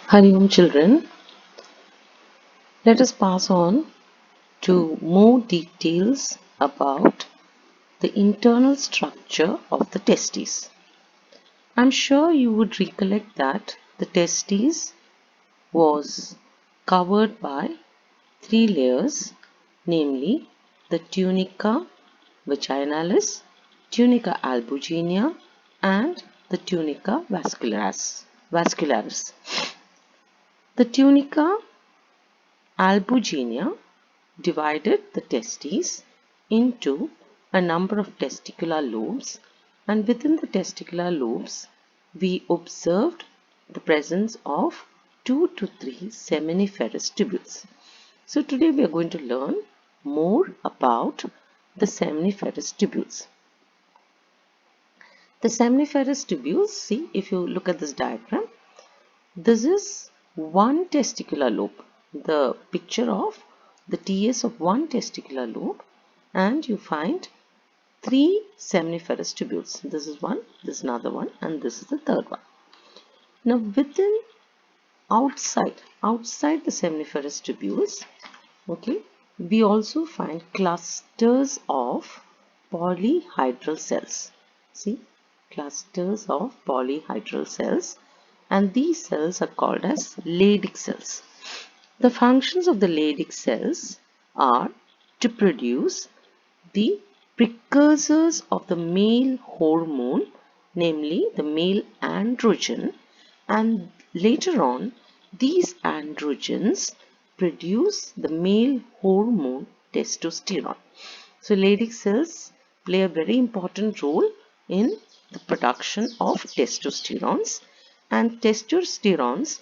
Hari Om children, let us pass on to more details about the internal structure of the testes. I'm sure you would recollect that the testes was covered by three layers, namely the tunica vaginalis, tunica albuginea, and the tunica vascularis. The tunica albuginea divided the testes into a number of testicular lobes, and within the testicular lobes we observed the presence of 2 to 3 seminiferous tubules. So today we are going to learn more about the seminiferous tubules. The seminiferous tubules, see, if you look at this diagram, this is one testicular lobe, the picture of the TS of one testicular lobe, and you find three seminiferous tubules. This is one, this is another one, and this is the third one. Now within, outside the seminiferous tubules, okay, we also find clusters of polyhedral cells. See, clusters of polyhedral cells, and these cells are called as Leydig cells. The functions of the Leydig cells are to produce the precursors of the male hormone, namely the male androgen, and later on these androgens produce the male hormone testosterone. So Leydig cells play a very important role in the production of testosterones, and testosterones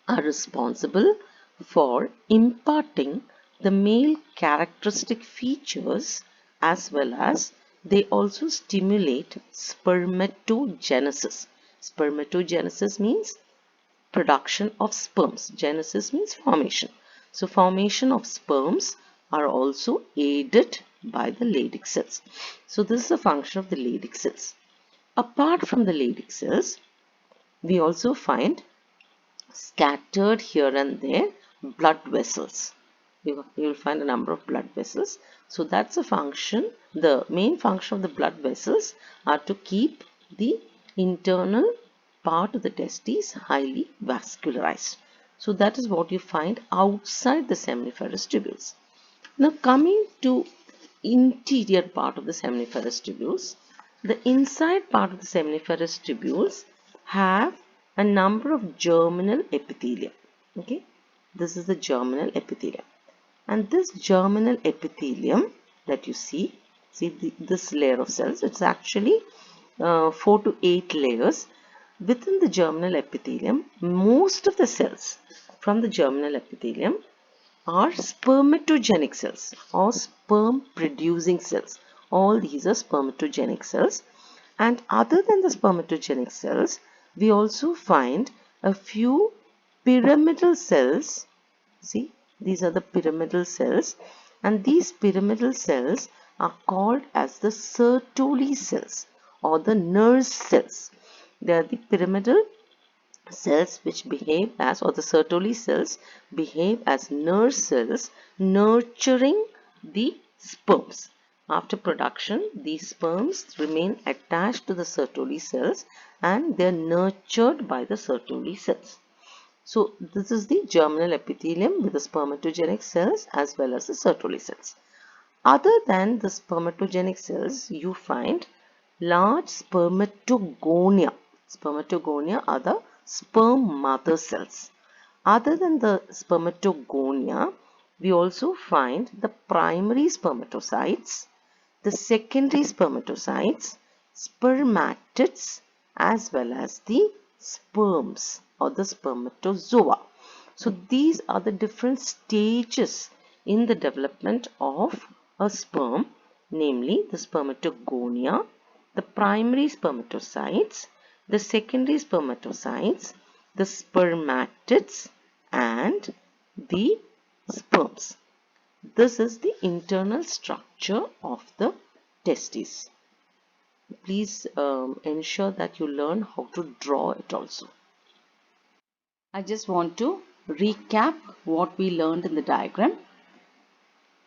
are responsible for imparting the male characteristic features, as well as they also stimulate spermatogenesis. Spermatogenesis means production of sperms. Genesis means formation. So formation of sperms are also aided by the Leydig cells. So this is a function of the Leydig cells. Apart from the Leydig cells, we also find scattered here and there blood vessels. You will find a number of blood vessels. So that's a function. The main function of the blood vessels are to keep the internal part of the testes highly vascularized. So that is what you find outside the seminiferous tubules. Now coming to interior part of the seminiferous tubules, the inside part of the seminiferous tubules have a number of germinal epithelium. Okay, this is the germinal epithelium, and this germinal epithelium that you see this layer of cells, it's actually 4 to 8 layers. Within the germinal epithelium, most of the cells from the germinal epithelium are spermatogenic cells or sperm producing cells. All these are spermatogenic cells. And other than the spermatogenic cells, we also find a few pyramidal cells. See, these are the pyramidal cells, and these pyramidal cells are called as the Sertoli cells or the nurse cells. They are the pyramidal cells which behave as, or the Sertoli cells behave as nurse cells, nurturing the sperms. After production, these sperms remain attached to the Sertoli cells and they are nurtured by the Sertoli cells. So this is the germinal epithelium with the spermatogenic cells as well as the Sertoli cells. Other than the spermatogenic cells, you find large spermatogonia. Spermatogonia are the sperm mother cells. Other than the spermatogonia, we also find the primary spermatocytes, the secondary spermatocytes, spermatids, as well as the sperms or the spermatozoa. So these are the different stages in the development of a sperm, namely the spermatogonia, the primary spermatocytes, the secondary spermatocytes, the spermatids, and the sperms. This is the internal structure of the testes. Please ensure that you learn how to draw it also. I just want to recap what we learned in the diagram.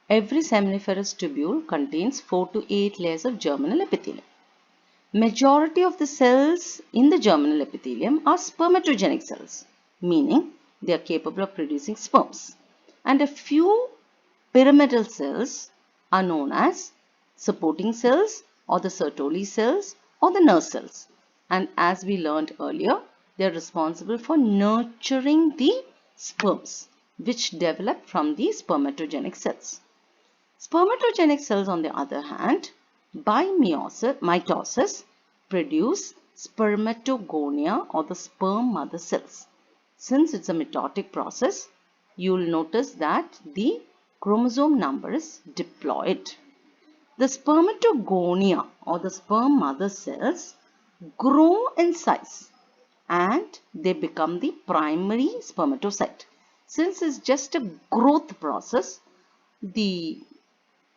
Every seminiferous tubule contains 4 to 8 layers of germinal epithelium. Majority of the cells in the germinal epithelium are spermatogenic cells, meaning they are capable of producing sperms. And a few pyramidal cells are known as supporting cells or the Sertoli cells or the nurse cells. And as we learned earlier, they are responsible for nurturing the sperms which develop from the spermatogenic cells. Spermatogenic cells, on the other hand, by mitosis, produce spermatogonia or the sperm mother cells. Since it's a mitotic process, you will notice that the chromosome number is diploid. The spermatogonia or the sperm mother cells grow in size and they become the primary spermatocyte. Since it's just a growth process, the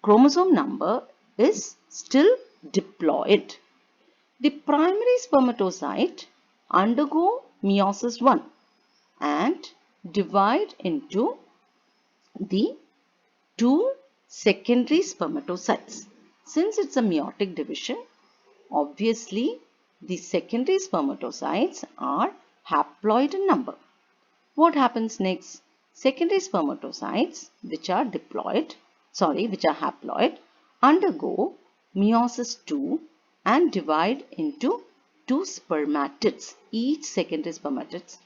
chromosome number is still diploid. The primary spermatocyte undergo meiosis 1 and divide into the two secondary spermatocytes. Since it's a meiotic division, obviously the secondary spermatocytes are haploid in number. What happens next? Secondary spermatocytes which are haploid undergo meiosis 2 and divide into two spermatids. Each secondary spermatocyte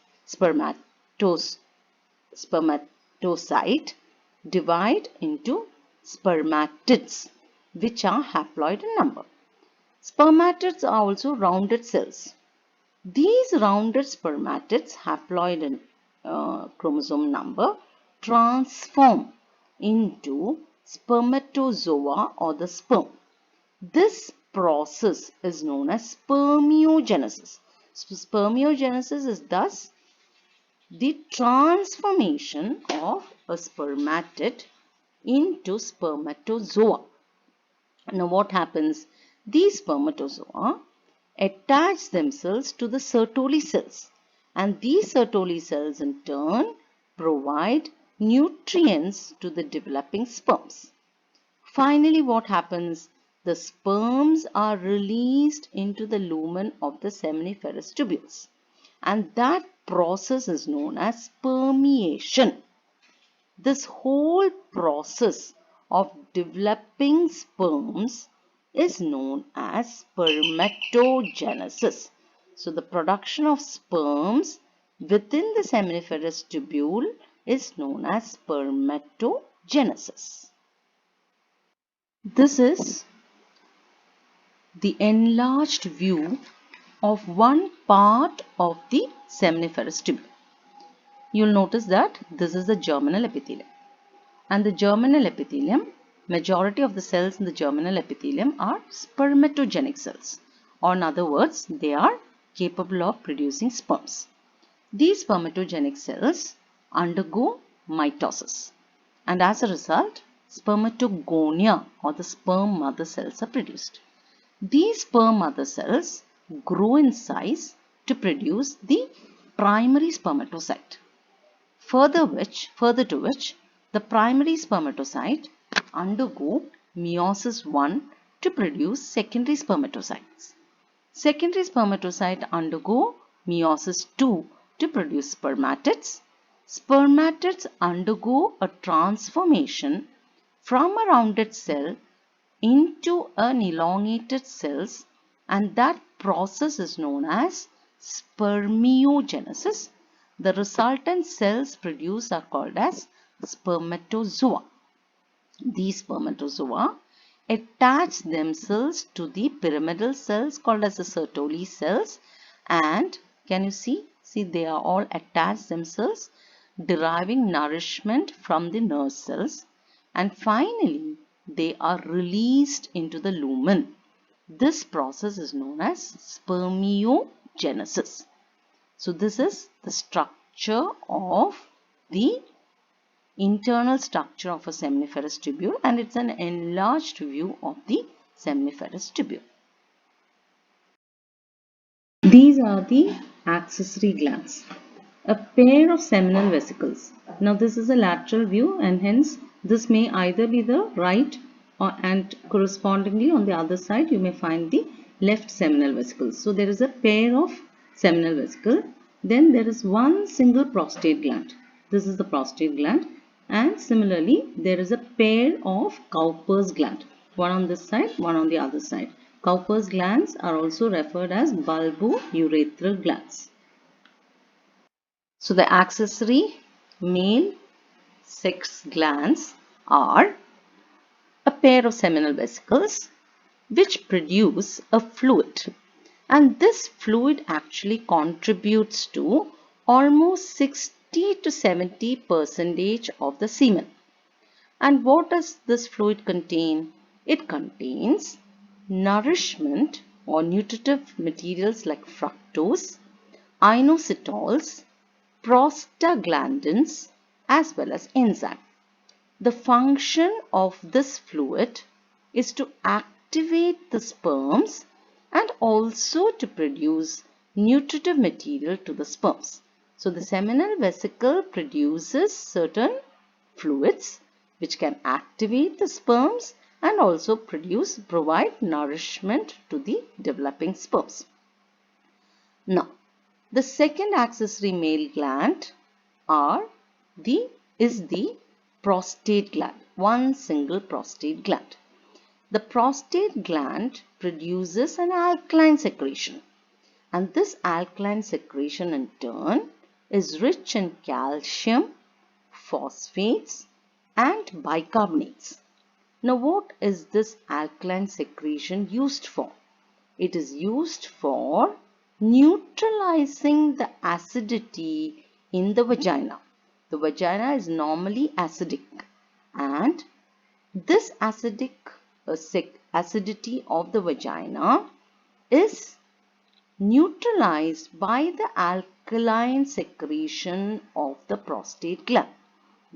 divide into spermatids which are haploid in number. Spermatids are also rounded cells. These rounded spermatids, haploid in chromosome number, transform into spermatozoa or the sperm. This process is known as spermiogenesis. So, spermiogenesis is thus the transformation of a spermatid into spermatozoa. Now what happens? These spermatozoa attach themselves to the Sertoli cells, and these Sertoli cells in turn provide nutrients to the developing sperms. Finally, what happens? The sperms are released into the lumen of the seminiferous tubules, and that process is known as spermiation. This whole process of developing sperms is known as spermatogenesis. So, the production of sperms within the seminiferous tubule is known as spermatogenesis. This is the enlarged view of one part of the seminiferous tubule. You'll notice that this is the germinal epithelium. And the germinal epithelium, majority of the cells in the germinal epithelium are spermatogenic cells. Or in other words, they are capable of producing sperms. These spermatogenic cells undergo mitosis. And as a result, spermatogonia or the sperm mother cells are produced. These sperm mother cells grow in size to produce the primary spermatocyte. Further to which the primary spermatocyte undergo meiosis 1 to produce secondary spermatocytes. Secondary spermatocyte undergo meiosis 2 to produce spermatids. Spermatids undergo a transformation from a rounded cell into an elongated cells, and that process is known as spermiogenesis. The resultant cells produced are called as spermatozoa. These spermatozoa attach themselves to the pyramidal cells called as the Sertoli cells, and can you see they are all attached themselves, deriving nourishment from the nerve cells, and finally they are released into the lumen. This process is known as spermiogenesis. So this is the structure of the internal structure of a seminiferous tubule, and it's an enlarged view of the seminiferous tubule. These are the accessory glands A pair of seminal vesicles. Now this is a lateral view and hence this may either be the right and correspondingly on the other side you may find the left seminal vesicle. So there is a pair of seminal vesicle. Then there is one single prostate gland. This is the prostate gland, and similarly there is a pair of Cowper's gland. One on this side, one on the other side. Cowper's glands are also referred as bulbourethral glands. So the accessory male sex glands are a pair of seminal vesicles which produce a fluid, and this fluid actually contributes to almost 60 to 70% of the semen. And what does this fluid contain? It contains nourishment or nutritive materials like fructose, inositols, prostaglandins as well as enzyme. The function of this fluid is to activate the sperms and also to produce nutritive material to the sperms. So the seminal vesicle produces certain fluids which can activate the sperms and also provide nourishment to the developing sperms. Now, the second accessory male gland is the prostate gland, one single prostate gland. The prostate gland produces an alkaline secretion, and this alkaline secretion in turn is rich in calcium, phosphates and bicarbonates. Now what is this alkaline secretion used for? It is used for neutralizing the acidity in the vagina. The vagina is normally acidic, and this acidity of the vagina is neutralized by the alkaline secretion of the prostate gland,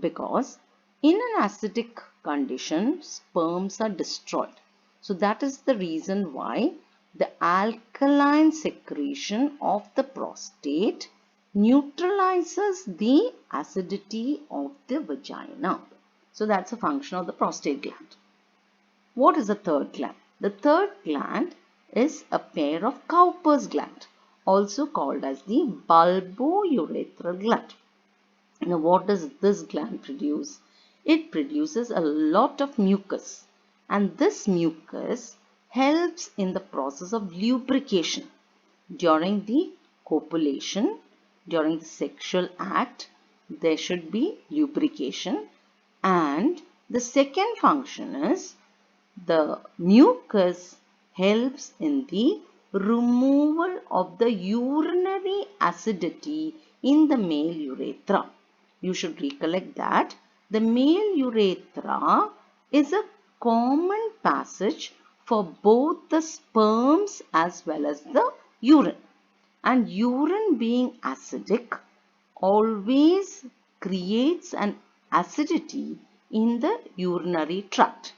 because in an acidic condition sperms are destroyed. So that is the reason why the alkaline secretion of the prostate neutralizes the acidity of the vagina. So that's a function of the prostate gland. What is the third gland? The third gland is a pair of Cowper's gland, also called as the bulbourethral gland. Now what does this gland produce? It produces a lot of mucus, and this mucus helps in the process of lubrication. During the copulation, during the sexual act, there should be lubrication, and the second function is the mucus helps in the removal of the urinary acidity in the male urethra. You should recollect that the male urethra is a common passage for both the sperms as well as the urine. And urine being acidic always creates an acidity in the urinary tract.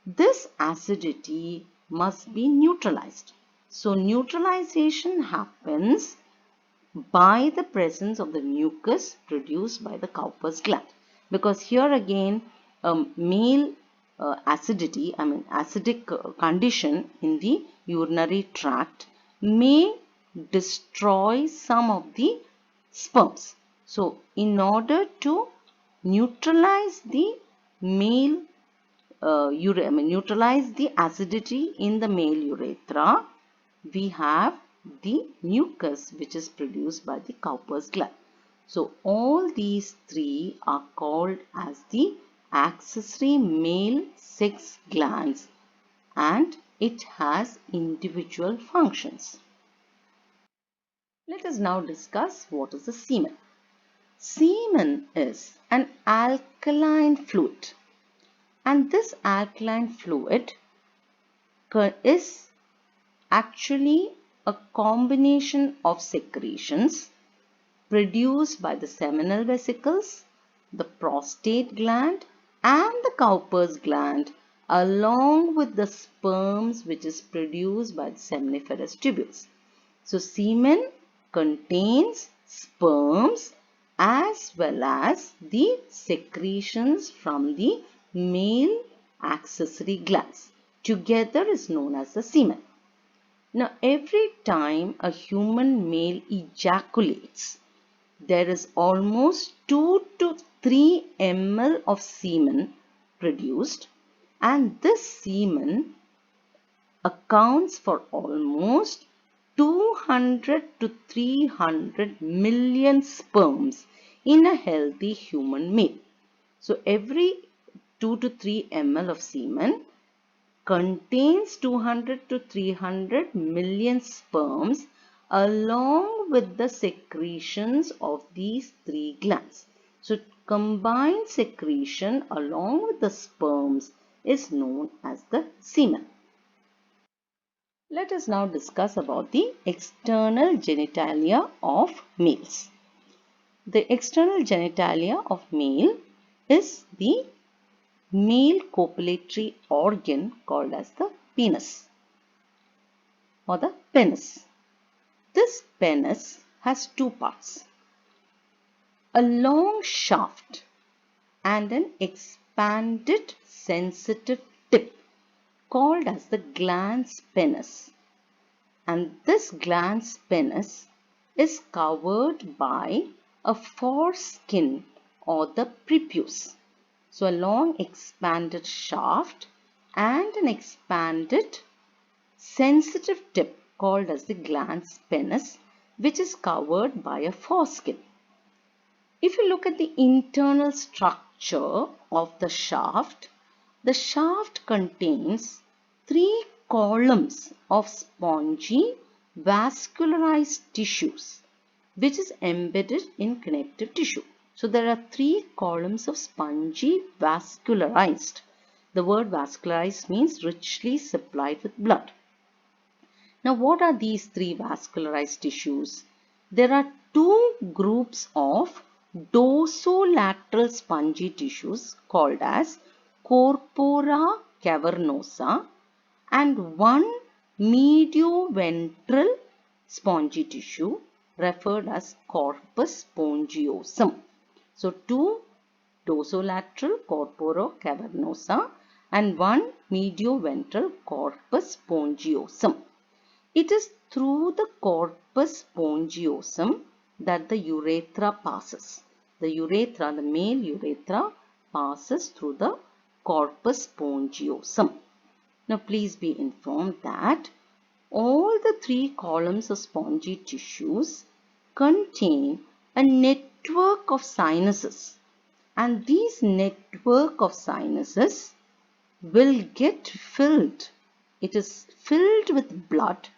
This acidity must be neutralized. So neutralization happens by the presence of the mucus produced by the Cowper's gland, because here again male acidic condition in the urinary tract may destroy some of the sperms. So in order to neutralize the male neutralize the acidity in the male urethra, we have the mucus which is produced by the Cowper's gland. So all these three are called as the accessory male sex glands, and it has individual functions. Let us now discuss what is the semen. Semen is an alkaline fluid, and this alkaline fluid is actually a combination of secretions produced by the seminal vesicles, the prostate gland and the Cowper's gland, along with the sperms which is produced by the seminiferous tubules. So semen contains sperms as well as the secretions from the male accessory glands. Together is known as the semen. Now, every time a human male ejaculates, there is almost 2 to 3 ml of semen produced, and this semen accounts for almost 200 to 300 million sperms in a healthy human male. So every 2 to 3 ml of semen contains 200 to 300 million sperms along with the secretions of these three glands. So combined secretion along with the sperms is known as the semen. Let us now discuss about the external genitalia of males. The external genitalia of male is the male copulatory organ called as the penis or the penis. This penis has two parts, a long shaft and an expanded sensitive tip called as the glans penis. And this glans penis is covered by a foreskin or the prepuce. So a long expanded shaft and an expanded sensitive tip called as the glans penis, which is covered by a foreskin. If you look at the internal structure of the shaft contains 3 columns of spongy vascularized tissues which is embedded in connective tissue. So there are 3 columns of spongy vascularized. The word vascularized means richly supplied with blood. Now what are these 3 vascularized tissues? There are 2 groups of dorsolateral spongy tissues called as corpora cavernosa and 1 medioventral spongy tissue referred as corpus spongiosum. So 2 dorsolateral corpora cavernosa and 1 medioventral corpus spongiosum. It is through the corpus spongiosum that the urethra passes. The urethra, the male urethra, passes through the corpus spongiosum. Now please be informed that all the 3 columns of spongy tissues contain a network of sinuses, and these network of sinuses will get filled. It is filled with blood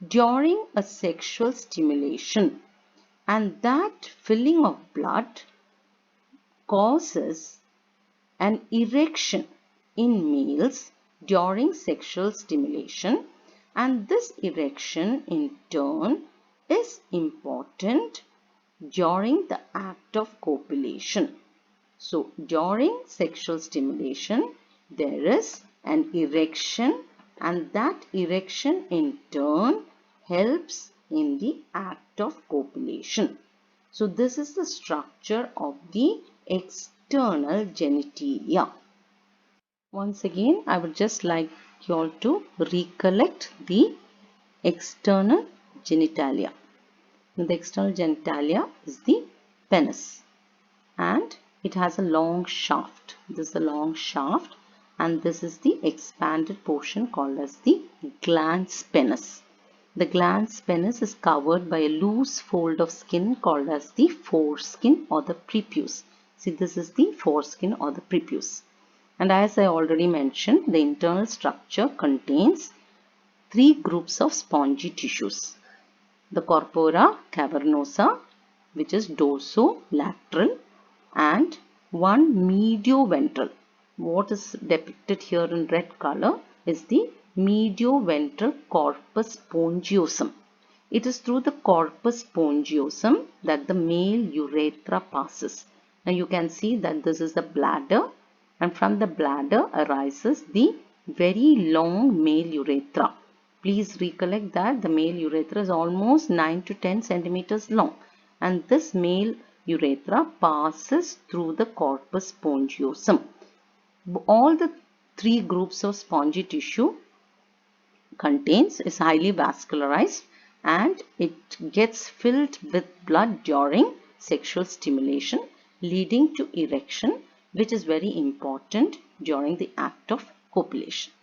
during a sexual stimulation, and that filling of blood causes an erection in males during sexual stimulation, and this erection in turn is important during the act of copulation. So during sexual stimulation there is an erection, and that erection in turn helps in the act of copulation. So this is the structure of the external genitalia. Once again, I would just like you all to recollect the external genitalia. The external genitalia is the penis, and it has a long shaft. This is a long shaft, and this is the expanded portion called as the glans penis. The glans penis is covered by a loose fold of skin called as the foreskin or the prepuce. See, this is the foreskin or the prepuce. And as I already mentioned, the internal structure contains 3 groups of spongy tissues. The corpora cavernosa, which is dorsolateral, and 1 medioventral. What is depicted here in red color is the medioventral corpus spongiosum. It is through the corpus spongiosum that the male urethra passes. Now you can see that this is the bladder, and from the bladder arises the very long male urethra. Please recollect that the male urethra is almost 9 to 10 centimeters long, and this male urethra passes through the corpus spongiosum. All the three groups of spongy tissue contains is highly vascularized and it gets filled with blood during sexual stimulation, leading to erection, which is very important during the act of copulation.